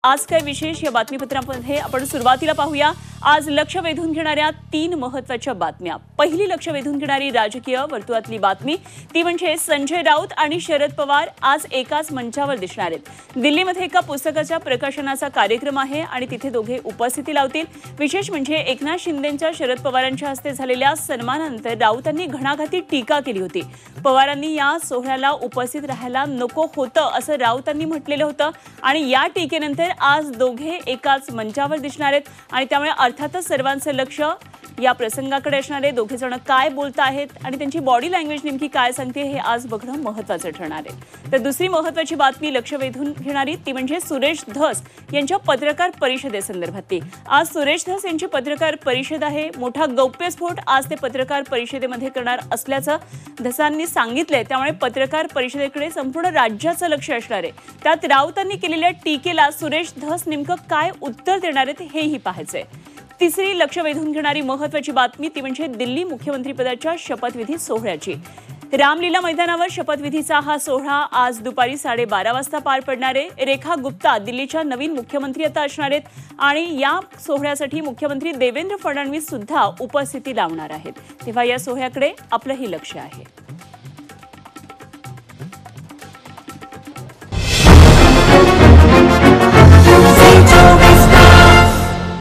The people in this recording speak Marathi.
आज काय विशेष या बातमीपत्रामध्ये आपण सुरुवातीला पाहूया। आज लक्ष वेधून घेणाऱ्या 3 महत्त्वाच्या बातम्या। पहिली लक्ष वेधून घेणारी राजकीय वर्तुळातली बातमी ती म्हणजे संजय राऊत आणि शरद पवार आज एकाच मंचावर दिसणार आहेत। दिल्लीमध्ये एका पुस्तकाच्या प्रकाशनाचा कार्यक्रम आहे आणि तिथे दोघे उपस्थिती लावतील। विशेष म्हणजे एकनाथ शिंदेंच्या शरद पवारांच्या हस्ते झालेल्या सन्मानानंतर राऊतांनी घणाघाती टीका केली होती। पवारांनी या सोहळ्याला उपस्थित राहायला नको होतं असं राऊतांनी म्हटलेलं होतं आणि या टीकेनंतर आज दोघे एकाच मंचावर दिसणार आहेत आणि त्यामुळे अर्थातच सर्वांचं लक्ष या प्रसंगाकडे असणार आहे। दोघे जण काय बोलत आहेत आणि त्यांची बॉडी लँग्वेज नेमकी काय सांगते हे आज बघणं महत्त्वाचं ठरणार आहे। तर दुसरी महत्त्वाची बातमी लक्ष वेधून घेणारी ती म्हणजे सुरेश धस यांच्या पत्रकार परिषदेसंदर्भातली। आज सुरेश धस यांची पत्रकार परिषद आहे। मोठा गौप्यस्फोट आज ते पत्रकार परिषदेमध्ये करणार असल्याचं धसांनी सांगितलंय। त्यामुळे पत्रकार परिषदेकडे संपूर्ण राज्याचं लक्ष असणार आहे। त्यात राऊतांनी केलेल्या टीकेला सुरेश धस नेमकं काय उत्तर देणार आहेत हेही पाहायचंय। तिसरी लक्ष वेधून घेणारी महत्त्वाची बातमी ती म्हणजे दिल्ली मुख्यमंत्रीपदाच्या शपथविधी सोहळ्याची। रामलीला मैदानावर शपथविधीचा हा सोहळा आज दुपारी 12:30 वाजता पार पडणार आहे। रेखा गुप्ता दिल्लीच्या नवीन मुख्यमंत्री आता असणार आहेत आणि या सोहळ्यासाठी मुख्यमंत्री देवेंद्र फडणवीस सुद्धा उपस्थिती लावणार आहेत। तेव्हा या सोहळ्याकडे आपलंही लक्ष आहे।